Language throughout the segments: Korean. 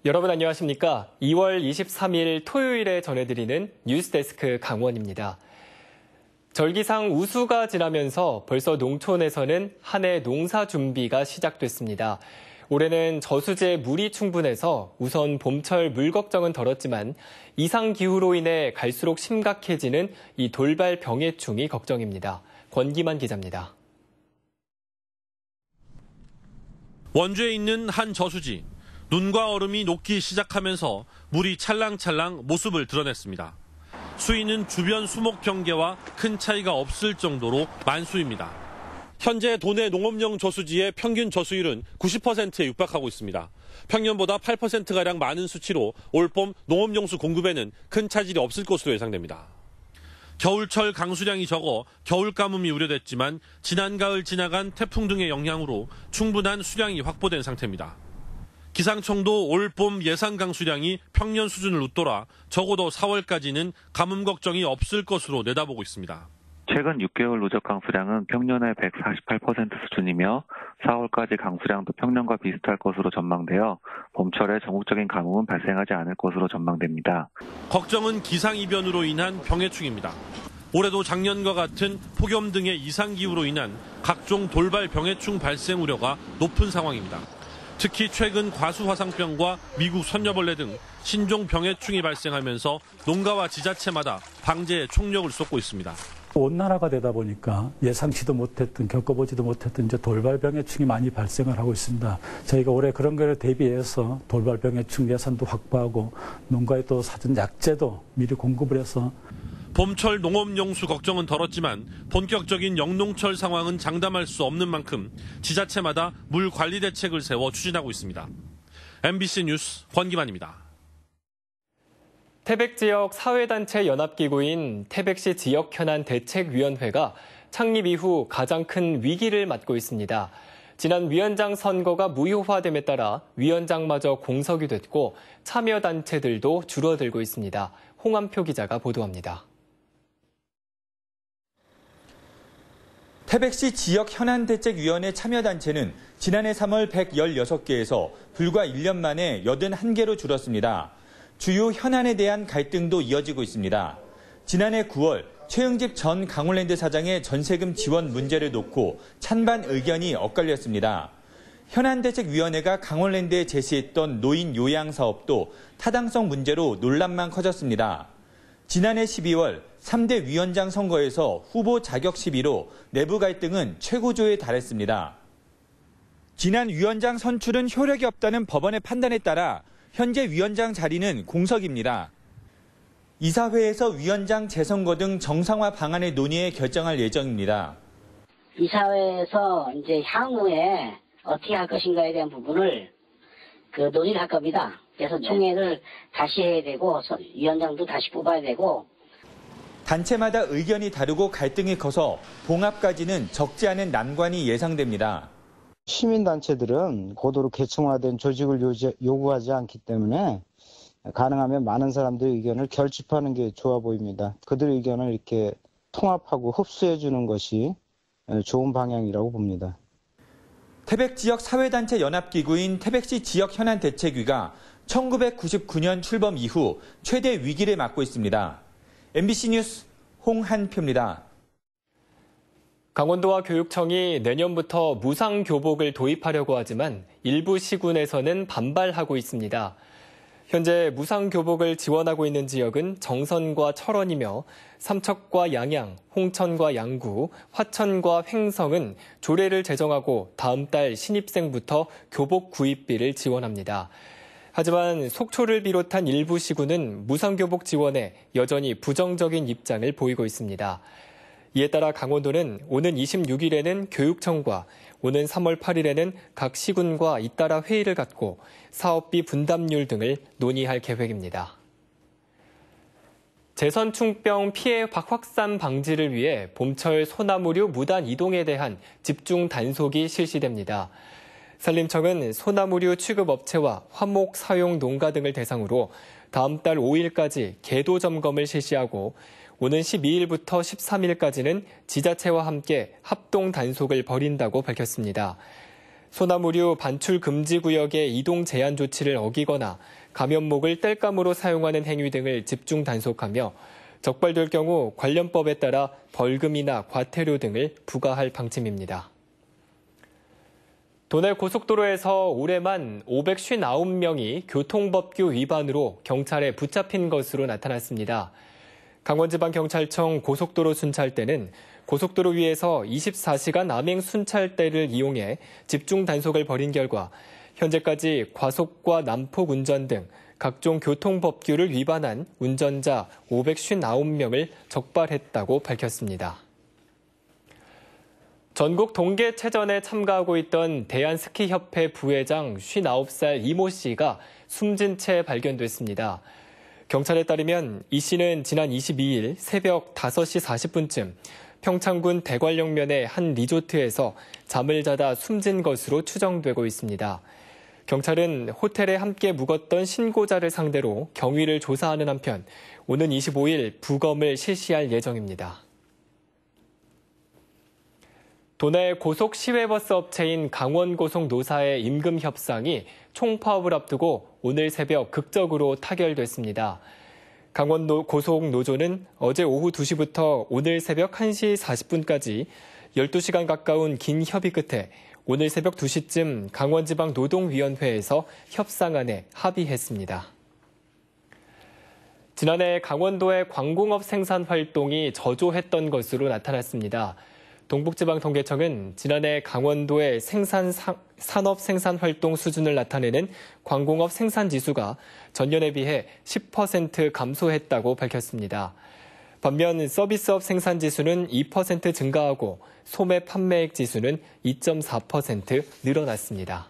여러분 안녕하십니까? 2월 23일 토요일에 전해드리는 뉴스데스크 강원입니다. 절기상 우수가 지나면서 벌써 농촌에서는 한 해 농사 준비가 시작됐습니다. 올해는 저수지에 물이 충분해서 우선 봄철 물 걱정은 덜었지만 이상 기후로 인해 갈수록 심각해지는 이 돌발 병해충이 걱정입니다. 권기만 기자입니다. 원주에 있는 한 저수지. 눈과 얼음이 녹기 시작하면서 물이 찰랑찰랑 모습을 드러냈습니다. 수위는 주변 수목 평계와 큰 차이가 없을 정도로 만수입니다. 현재 도내 농업용 저수지의 평균 저수율은 90%에 육박하고 있습니다. 평년보다 8%가량 많은 수치로 올봄 농업용수 공급에는 큰 차질이 없을 것으로 예상됩니다. 겨울철 강수량이 적어 겨울 가뭄이 우려됐지만 지난 가을 지나간 태풍 등의 영향으로 충분한 수량이 확보된 상태입니다. 기상청도 올봄 예상 강수량이 평년 수준을 웃돌아 적어도 4월까지는 가뭄 걱정이 없을 것으로 내다보고 있습니다. 최근 6개월 누적 강수량은 평년의 148% 수준이며 4월까지 강수량도 평년과 비슷할 것으로 전망되어 봄철에 전국적인 가뭄은 발생하지 않을 것으로 전망됩니다. 걱정은 기상이변으로 인한 병해충입니다. 올해도 작년과 같은 폭염 등의 이상기후로 인한 각종 돌발 병해충 발생 우려가 높은 상황입니다. 특히 최근 과수화상병과 미국 선녀벌레 등 신종 병해충이 발생하면서 농가와 지자체마다 방제에 총력을 쏟고 있습니다. 온난화가 되다 보니까 예상치도 못했던, 겪어보지도 못했던 이제 돌발병해충이 많이 발생을 하고 있습니다. 저희가 올해 그런 거를 대비해서 돌발병해충 예산도 확보하고 농가에 또 사전 약재도 미리 공급을 해서 봄철 농업용수 걱정은 덜었지만 본격적인 영농철 상황은 장담할 수 없는 만큼 지자체마다 물 관리 대책을 세워 추진하고 있습니다. MBC 뉴스 권기만입니다. 태백 지역 사회단체 연합기구인 태백시 지역현안대책위원회가 창립 이후 가장 큰 위기를 맞고 있습니다. 지난 위원장 선거가 무효화됨에 따라 위원장마저 공석이 됐고 참여단체들도 줄어들고 있습니다. 홍한표 기자가 보도합니다. 태백시 지역현안대책위원회 참여단체는 지난해 3월 116개에서 불과 1년 만에 81개로 줄었습니다. 주요 현안에 대한 갈등도 이어지고 있습니다. 지난해 9월 최영집 전 강원랜드 사장의 전세금 지원 문제를 놓고 찬반 의견이 엇갈렸습니다. 현안대책위원회가 강원랜드에 제시했던 노인 요양 사업도 타당성 문제로 논란만 커졌습니다. 지난해 12월 3대 위원장 선거에서 후보 자격 시비로 내부 갈등은 최고조에 달했습니다. 지난 위원장 선출은 효력이 없다는 법원의 판단에 따라 현재 위원장 자리는 공석입니다. 이사회에서 위원장 재선거 등 정상화 방안을 논의해 결정할 예정입니다. 이사회에서 이제 향후에 어떻게 할 것인가에 대한 부분을 논의를 할 겁니다. 그래서 총회를 다시 해야 되고 위원장도 다시 뽑아야 되고. 단체마다 의견이 다르고 갈등이 커서 봉합까지는 적지 않은 난관이 예상됩니다. 시민단체들은 고도로 계층화된 조직을 요구하지 않기 때문에 가능하면 많은 사람들의 의견을 결집하는 게 좋아 보입니다. 그들의 의견을 이렇게 통합하고 흡수해 주는 것이 좋은 방향이라고 봅니다. 태백 지역 사회단체 연합기구인 태백시 지역현안대책위가 1999년 출범 이후 최대 위기를 맞고 있습니다. MBC 뉴스 홍한표입니다. 강원도와 교육청이 내년부터 무상교복을 도입하려고 하지만 일부 시군에서는 반발하고 있습니다. 현재 무상교복을 지원하고 있는 지역은 정선과 철원이며 삼척과 양양, 홍천과 양구, 화천과 횡성은 조례를 제정하고 다음 달 신입생부터 교복 구입비를 지원합니다. 하지만 속초를 비롯한 일부 시군은 무상교복 지원에 여전히 부정적인 입장을 보이고 있습니다. 이에 따라 강원도는 오는 26일에는 교육청과 오는 3월 8일에는 각 시군과 잇따라 회의를 갖고 사업비 분담률 등을 논의할 계획입니다. 제선충병 피해 확산 방지를 위해 봄철 소나무류 무단 이동에 대한 집중 단속이 실시됩니다. 산림청은 소나무류 취급업체와 화목 사용 농가 등을 대상으로 다음 달 5일까지 궤도 점검을 실시하고 오는 12일부터 13일까지는 지자체와 함께 합동 단속을 벌인다고 밝혔습니다. 소나무류 반출 금지 구역의 이동 제한 조치를 어기거나 감염목을 땔감으로 사용하는 행위 등을 집중 단속하며 적발될 경우 관련법에 따라 벌금이나 과태료 등을 부과할 방침입니다. 도내 고속도로에서 올해만 559명이 교통법규 위반으로 경찰에 붙잡힌 것으로 나타났습니다. 강원지방경찰청 고속도로 순찰대는 고속도로 위에서 24시간 암행 순찰대를 이용해 집중 단속을 벌인 결과 현재까지 과속과 난폭 운전 등 각종 교통법규를 위반한 운전자 559명을 적발했다고 밝혔습니다. 전국 동계체전에 참가하고 있던 대한스키협회 부회장 59살 이모 씨가 숨진 채 발견됐습니다. 경찰에 따르면 이 씨는 지난 22일 새벽 5시 40분쯤 평창군 대관령면의 한 리조트에서 잠을 자다 숨진 것으로 추정되고 있습니다. 경찰은 호텔에 함께 묵었던 신고자를 상대로 경위를 조사하는 한편 오는 25일 부검을 실시할 예정입니다. 도내 고속 시외버스 업체인 강원고속노사의 임금 협상이 총파업을 앞두고 오늘 새벽 극적으로 타결됐습니다. 강원고속노조는 어제 오후 2시부터 오늘 새벽 1시 40분까지 12시간 가까운 긴 협의 끝에 오늘 새벽 2시쯤 강원지방노동위원회에서 협상안에 합의했습니다. 지난해 강원도의 광공업 생산 활동이 저조했던 것으로 나타났습니다. 동북지방통계청은 지난해 강원도의 산업 생산 활동 수준을 나타내는 광공업 생산지수가 전년에 비해 10% 감소했다고 밝혔습니다. 반면 서비스업 생산지수는 2% 증가하고 소매 판매액 지수는 2.4% 늘어났습니다.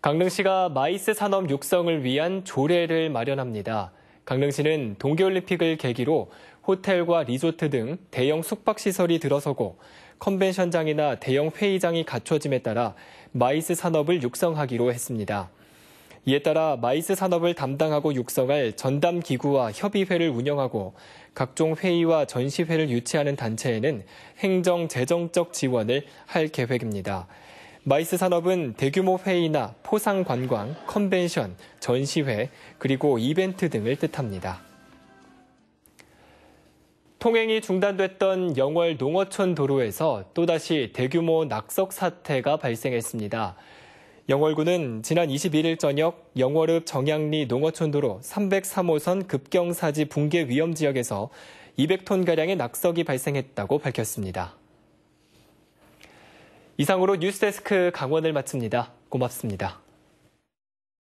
강릉시가 마이스 산업 육성을 위한 조례를 마련합니다. 강릉시는 동계올림픽을 계기로 호텔과 리조트 등 대형 숙박시설이 들어서고 컨벤션장이나 대형 회의장이 갖춰짐에 따라 마이스 산업을 육성하기로 했습니다. 이에 따라 마이스 산업을 담당하고 육성할 전담기구와 협의회를 운영하고 각종 회의와 전시회를 유치하는 단체에는 행정, 재정적 지원을 할 계획입니다. 마이스 산업은 대규모 회의나 포상 관광, 컨벤션, 전시회, 그리고 이벤트 등을 뜻합니다. 통행이 중단됐던 영월 농어촌 도로에서 또다시 대규모 낙석 사태가 발생했습니다. 영월군은 지난 21일 저녁 영월읍 정양리 농어촌 도로 303호선 급경사지 붕괴 위험 지역에서 200톤가량의 낙석이 발생했다고 밝혔습니다. 이상으로 뉴스데스크 강원을 마칩니다. 고맙습니다.